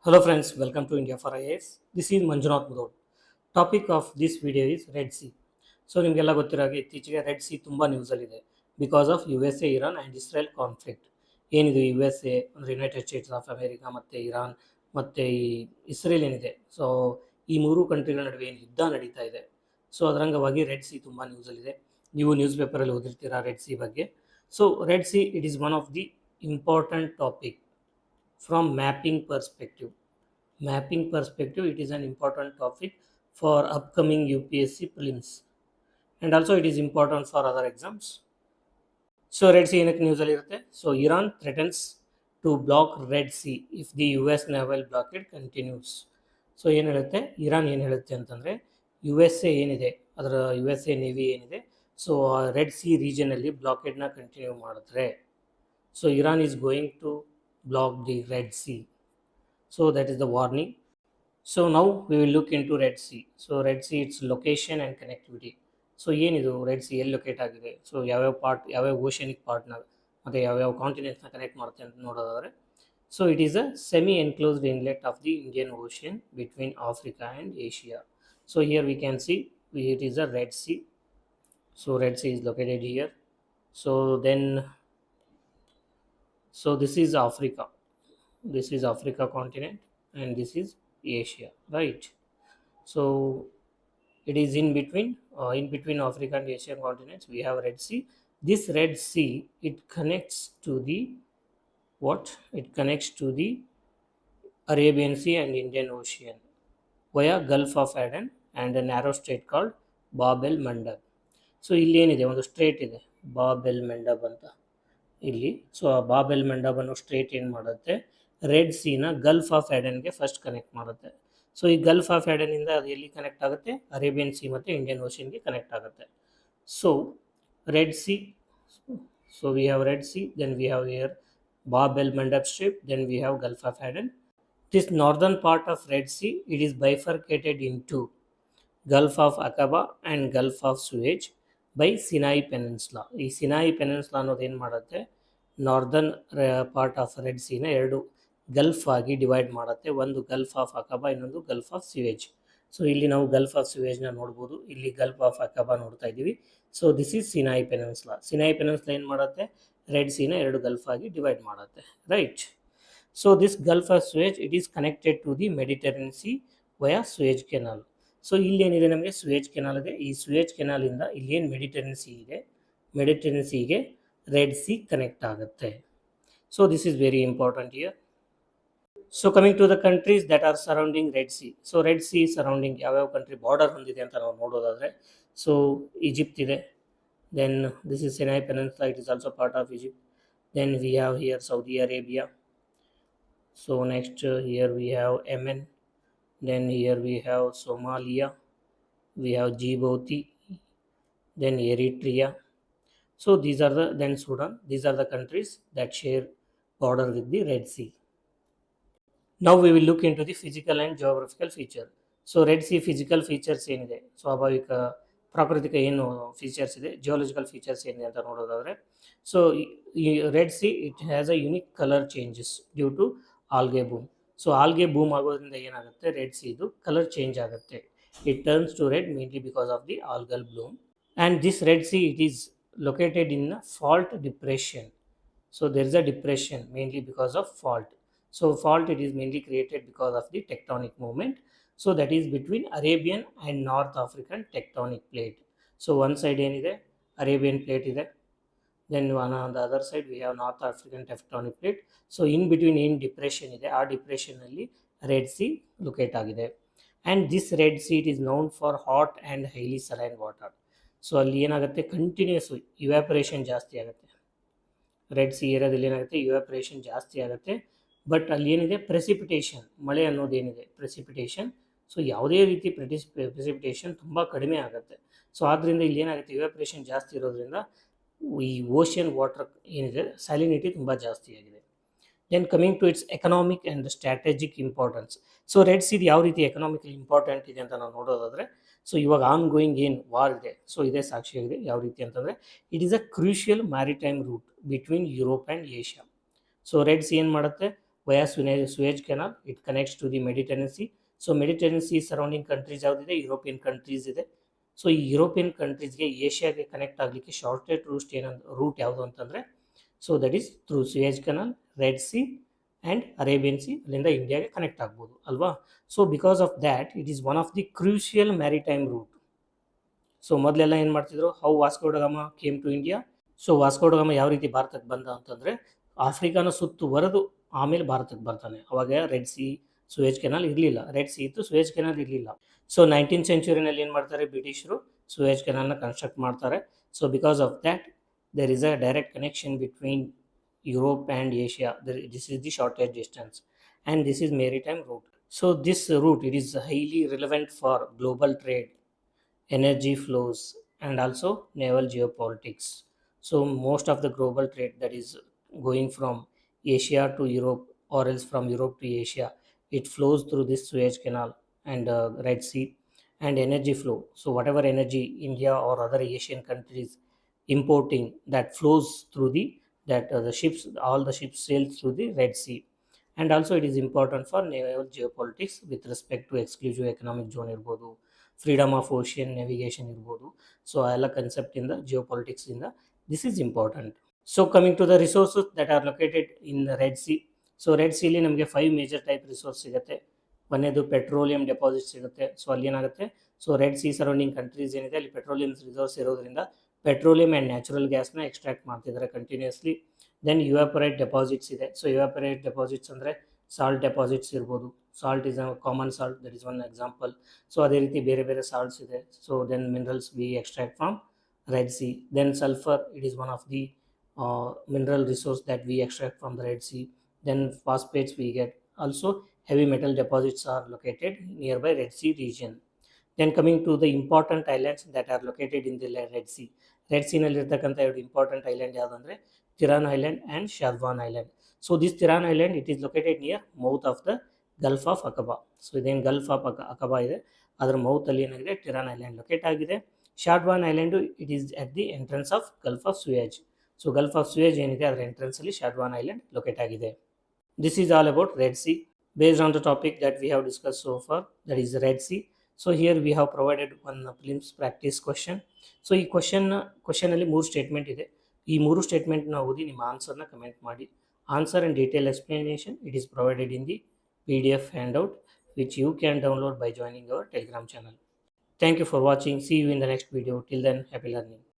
Hello friends, welcome to India for IAS. This is Manjunath Mudod. Topic of this video is Red Sea. So ನಿಮಗೆಲ್ಲ ಗೊತ್ತಿರೋ ಹಾಗೆ ಇತ್ತೀಚೆಗೆ red sea ತುಂಬ ನ್ಯೂಸಲ್ಲಿದೆ because of U S A Iran and Israel conflict. ಏನಿದು U S A ಅಂದರೆ United States of America ಮತ್ತು Iran ಮತ್ತು ಈ ಇಸ್ರೇಲ್ ಏನಿದೆ, ಸೊ ಈ ಮೂರು ಕಂಟ್ರಿಗಳ ನಡುವೆ ಏನು ಯುದ್ಧ ನಡೀತಾ ಇದೆ. ಸೊ ಅದರಂಗವಾಗಿ ರೆಡ್ ಸಿ ತುಂಬ ನ್ಯೂಸಲ್ಲಿದೆ. ನೀವು ನ್ಯೂಸ್ ಪೇಪರಲ್ಲಿ ಓದಿರ್ತೀರಾ ರೆಡ್ ಸಿ ಬಗ್ಗೆ. So red sea it is one of the important topic from mapping perspective. Mapping perspective, it is an important topic for upcoming UPSC prelims, and also it is important for other exams. So Red Sea ಏನಕ್ಕೆ ನ್ಯೂಸಲ್ಲಿ ಇರುತ್ತೆ. So Iran threatens to block Red Sea if the U S naval blockade continues. So ಏನು ಹೇಳುತ್ತೆ, Iran ಏನು ಹೇಳುತ್ತೆ ಅಂತಂದರೆ you S A ಏನಿದೆ, ಅದರ ಯು ಎಸ್ ಎ ನೇವಿ ಏನಿದೆ, ಸೊ ರೆಡ್ ಸಿ ರೀಜನಲ್ಲಿ ಬ್ಲಾಕೆಡ್ನ ಕಂಟಿನ್ಯೂ ಮಾಡಿದ್ರೆ, so Iran is going to block the Red Sea. So that is the warning. So now we will look into Red Sea. So Red Sea, its location and connectivity. So ಏನಿದು red C ಎಲ್ಲಿ locate ಆಗಿದೆ, so ಯಾವ್ಯಾವ part, ಯಾವ್ಯಾವ oceanic ಪಾರ್ಟ್ನ ಮತ್ತು ಯಾವ್ಯಾವ ಕಾಂಟಿನೆಂಟ್ಸ್ನ connect ಮಾಡುತ್ತೆ ಅಂತ ನೋಡೋದಾದರೆ, so it is a semi enclosed inlet of the Indian ocean between Africa and Asia. So here we can see it is a red C. So red C is located here. So then so this is Africa, this is Africa continent, and this is Asia, right? So it is in between Africa and Asian continents we have Red Sea. This Red Sea, it connects to the what, it connects to the Arabian Sea and Indian Ocean via Gulf of Aden and a narrow strait called Bab el Mandab. So ಇಲ್ಲಿ ಏನಿದೆ, ಒಂದು straight ಇದೆ Bob el ಮೆಂಡಬ್ ಅಂತ ಇಲ್ಲಿ. So ಆ Bob el ಮೆಂಡಬ್ ಅನ್ನೋ strait ಏನು ಮಾಡುತ್ತೆ, ರೆಡ್ ಸೀನ ಗಲ್ಫ್ ಆಫ್ ಎಡನ್ಗೆ ಫಸ್ಟ್ ಕನೆಕ್ಟ್ ಮಾಡುತ್ತೆ. ಸೊ ಈ ಗಲ್ಫ್ ಆಫ್ ಎಡನಿಂದ ಅದು ಎಲ್ಲಿ ಕನೆಕ್ಟ್ ಆಗುತ್ತೆ, ಅರೇಬಿಯನ್ ಸಿ ಮತ್ತು ಇಂಡಿಯನ್ ಓಷನ್ಗೆ ಕನೆಕ್ಟ್ ಆಗುತ್ತೆ. So red C, so we have Red C, then we have here Bab el Mandeb strip, then we have Gulf of Aden. This northern part of Red Sea, it is bifurcated into Gulf of Aqaba and Gulf of Suez by Sinai Peninsula. ಈ Sinai peninsula ಅನ್ನೋದು ಏನು ಮಾಡುತ್ತೆ, northern part of red Seena ಎರಡು Gulf ಆಗಿ divide ಮಾಡುತ್ತೆ. ಒಂದು Gulf of ಅಕಬಾ, ಇನ್ನೊಂದು Gulf of ಸ್ಯೂಯೇಜ್. So ಇಲ್ಲಿ ನಾವು ಗಲ್ಫ್ ಆಫ್ ಸ್ಯೂಯೇಜ್ನ ನೋಡ್ಬೋದು, ಇಲ್ಲಿ ಗಲ್ಫ್ ಆಫ್ ಅಕಬಾ ನೋಡ್ತಾ ಇದ್ದೀವಿ. So this is Sinai peninsula. Sinai peninsula ಏನು ಮಾಡುತ್ತೆ, ರೆಡ್ ಸೀನ ಎರಡು ಗಲ್ಫ್ ಆಗಿ ಡಿವೈಡ್ ಮಾಡುತ್ತೆ, right? So this Gulf of Suez, it is connected to the Mediterranean Sea via Suez Canal. So ಇಲ್ಲಿ ಏನಿದೆ, ನಮಗೆ ಸುಯೇಜ್ ಕೆನಾಲ್ ಇದೆ. ಈ ಸುಯೇಜ್ ಕೆನಾಲಿಂದ ಇಲ್ಲಿ ಏನು ಮೆಡಿಟರೇನಿಯನ್ ಸಿ ಇದೆ, ಮೆಡಿಟರೇನಿಯನ್ ಸಿಗೆ ರೆಡ್ ಸಿ ಕನೆಕ್ಟ್ ಆಗುತ್ತೆ. So this is very important here. So coming to the countries that are surrounding red C. So red C surrounding ಯಾವ್ಯಾವ ಕಂಟ್ರಿ ಬಾರ್ಡರ್ ಹೊಂದಿದೆ ಅಂತ ನಾವು ನೋಡೋದಾದರೆ, ಸೊ ಈಜಿಪ್ಟ್ ಇದೆ, then this is Sinai peninsula, it is also part of Egypt. Then we have here Saudi Arabia. So next here we have Yemen, then here we have Somalia, we have Djibouti, then Eritrea. So these are the, then Sudan. These are the countries that share border with the Red Sea. Now we will look into the physical and geographical feature. So Red Sea physical features ಏನಿದೆ, ಸ್ವಾಭಾವಿಕ ಪ್ರಾಕೃತಿಕ ಏನು features ಇದೆ, geological features ಏನಿದೆ ಅಂತ ನೋಡೋದಾದರೆ, so ಈ red sea it has a unique colour changes due to algae bloom. So algae bloom ಆಗೋದ್ರಿಂದ ಏನಾಗುತ್ತೆ, ರೆಡ್ ಸಿ ಇದು ಕಲರ್ ಚೇಂಜ್ ಆಗುತ್ತೆ. It turns to red mainly because of the algal bloom. And this red sea it is located in a fault depression. So there is a depression mainly because of fault. So fault it is mainly created because of the tectonic movement. So that is between Arabian and north African tectonic plate. So one side ಏನಿದೆ Arabian plate ಇದೆ, then on the other side we have North African tectonic plate. So in between ಏನು depression ಇದೆ, ಆ ಡಿಪ್ರೆಷನ್ನಲ್ಲಿ red C locate ಆಗಿದೆ. And this red sea it is known for hot and highly saline water. So ಅಲ್ಲಿ ಏನಾಗುತ್ತೆ, continuous ಇವ್ಯಾಪರೇಷನ್ ಜಾಸ್ತಿ ಆಗುತ್ತೆ. Red C ಏರಿಯಾದಲ್ಲಿ ಏನಾಗುತ್ತೆ, ಇವ್ಯಾಪರೇಷನ್ ಜಾಸ್ತಿ ಆಗುತ್ತೆ. ಬಟ್ ಅಲ್ಲಿ ಏನಿದೆ ಪ್ರೆಸಿಪಿಟೇಷನ್, ಮಳೆ ಅನ್ನೋದೇನಿದೆ ಪ್ರೆಸಿಪಿಟೇಷನ್, ಸೊ ಯಾವುದೇ ರೀತಿ ಪ್ರೆಸಿಪಿಟೇಷನ್ ತುಂಬ ಕಡಿಮೆ ಆಗುತ್ತೆ. ಸೊ ಆದ್ದರಿಂದ ಇಲ್ಲಿ ಏನಾಗುತ್ತೆ, ಇವ್ಯಾಪರೇಷನ್ ಜಾಸ್ತಿ ಇರೋದ್ರಿಂದ ಈ ಓಷನ್ ವಾಟರ್ ಏನಿದೆ ಸ್ಯಾಲಿನಿಟಿ ತುಂಬ ಜಾಸ್ತಿ ಆಗಿದೆ. Then coming to its economic and strategic importance. So red sea ಯಾವ ರೀತಿ ಎಕನಾಮಿಕಲಿ ಇಂಪಾರ್ಟೆಂಟ್ ಇದೆ ಅಂತ ನಾವು ನೋಡೋದಾದರೆ, ಸೊ ಇವಾಗ ಆನ್ ಗೋಯಿಂಗ್ ಏನು ವಾರ್ ಇದೆ, ಸೊ ಇದೇ ಸಾಕ್ಷಿಯಾಗಿದೆ. ಯಾವ ರೀತಿ ಅಂತಂದರೆ, it is a crucial maritime route between Europe and Asia. So red sea ಏನು ಮಾಡುತ್ತೆ, via Suez Canal. It connects to the Mediterranean Sea. So Mediterranean sea surrounding countries ಯಾವುದಿದೆ, ಯುರೋಪಿಯನ್ ಕಂಟ್ರೀಸ್ ಇದೆ. ಸೊ ಈ ಯುರೋಪಿಯನ್ ಕಂಟ್ರೀಸ್ಗೆ ಏಷ್ಯಾಗೆ connect ಆಗಲಿಕ್ಕೆ shortest route ಯಾವುದು ಅಂತಂದರೆ, so that is through Suez canal, red sea and Arabian sea, ಅಲ್ಲಿಂದ ಇಂಡಿಯಾಗೆ ಕನೆಕ್ಟ್ ಆಗ್ಬೋದು ಅಲ್ವಾ. So because of that it is one of the crucial maritime route. So ಮೊದಲೆಲ್ಲ ಏನು ಮಾಡ್ತಿದ್ರು, how Vasco da Gama came to India. So Vasco da Gama ಯಾವ ರೀತಿ ಭಾರತಕ್ಕೆ ಬಂದ ಅಂತಂದರೆ, ಆಫ್ರಿಕಾನ ಸುತ್ತುವರೆದು ಆಮೇಲೆ ಭಾರತಕ್ಕೆ ಬರ್ತಾನೆ. ಅವಾಗ ರೆಡ್ ಸಿ, ಸುಯೇಜ್ ಕೆನಾಲ್ ಇರಲಿಲ್ಲ. ರೆಡ್ ಸಿ ಇತ್ತು, ಸುಯೇಜ್ ಕೆನಾಲ್ ಇರಲಿಲ್ಲ. ಸೊ 19th ಸೆಂಚುರಿನಲ್ಲಿ ಏನು ಮಾಡ್ತಾರೆ, ಬ್ರಿಟಿಷರು ಸುಯೇಜ್ ಕೆನಾಲ್ನ ಕನ್ಸ್ಟ್ರಕ್ಟ್ ಮಾಡ್ತಾರೆ. So because of that there is a direct connection between Europe and Asia. This is the shortest distance and this is maritime route. So this route it is highly relevant for global trade, energy flows, and also naval geopolitics. So most of the global trade that is going from Asia to Europe, or else from Europe to Asia, it flows through this Suez Canal and Red Sea. And energy flow, so whatever energy India or other Asian countries importing, that flows through the ships, all the ships sail through the Red Sea. And also it is important for naval geopolitics with respect to exclusive economic zone irbodu, freedom of ocean navigation ಇರ್ಬೋದು. So ಆ ಎಲ್ಲ ಕನ್ಸೆಪ್ಟಿಂದ, ಜಿಯೋಪಾಲಿಟಿಕ್ಸಿಂದ this is important. So coming to the resources that are located in Red C. So Red ಸಿಲಿ ನಮಗೆ 5 major type resource ಸಿಗುತ್ತೆ. ಒಂದೇದು petroleum deposit ಸಿಗುತ್ತೆ. ಸೊ ಅಲ್ಲಿ ಏನಾಗುತ್ತೆ, so red C surrounding countries ಏನಿದೆ ಅಲ್ಲಿ ಪೆಟ್ರೋಲಿಯಂ ರಿಸೋರ್ಸ್ ಇರೋದ್ರಿಂದ ಪೆಟ್ರೋಲಿಯಂ ಆ್ಯಂಡ್ ನ್ಯಾಚುರಲ್ ಗ್ಯಾಸ್ನ ಎಕ್ಸ್ಟ್ರಾಕ್ಟ್ ಮಾಡ್ತಿದ್ದಾರೆ ಕಂಟಿನ್ಯೂಸ್ಲಿ. ದೆನ್ ಇವಾಪರೇಟ್ ಡೆಪಾಸಿಟ್ಸ್ ಇದೆ. ಸೊ ಇವಾಪರೇಟ್ ಡೆಪಾಸಿಟ್ಸ್ ಅಂದರೆ ಸಾಲ್ಟ್ ಡೆಪಾಸಿಟ್ಸ್ ಇರ್ಬೋದು. Salt is a common salt, that is one example. So ಅದೇ ರೀತಿ ಬೇರೆ ಬೇರೆ ಸಾಲ್ಟ್ಸ್ ಇದೆ. So then minerals we extract from red C. Then sulphur, it is one of the mineral resource that we extract from the Red Sea. Then phosphates we get. Also heavy metal deposits are located nearby Red Sea region. Then coming to the important islands that are located in the Red Sea. Red Sea ನಲ್ಲಿರ್ತಕ್ಕಂಥ 2 important island ಯಾವುದಂದರೆ Tiran island and Shadwan island. So this Tiran island it is located near mouth of the Gulf of Aqaba. So ಇದೇನು Gulf of Aqaba ಇದೆ, ಅದರ ಮೌತಲ್ಲಿ ಏನಾಗಿದೆ, Tiran island locate ಆಗಿದೆ. Shadwan island it is at the entrance of Gulf of Suez. So Gulf of Suez ಏನಿದೆ ಅದರ ಎಂಟ್ರೆನ್ಸಲ್ಲಿ Shadwan island locate ಆಗಿದೆ. This is all about Red Sea based on the topic that we have discussed so far, that is Red Sea. So here we have provided one prelims practice question. So ಈ ಕ್ವಶನಲ್ಲಿ 3 statement ಇದೆ. ಈ 3 ಸ್ಟೇಟ್ಮೆಂಟ್ನ ಓದಿ ನಿಮ್ಮ ಆನ್ಸರ್ನ comment ಮಾಡಿ. Answer and detailed explanation it is provided in the PDF handout which you can download by joining our Telegram channel. Thank you for watching. See you in the next video. Till then, happy learning.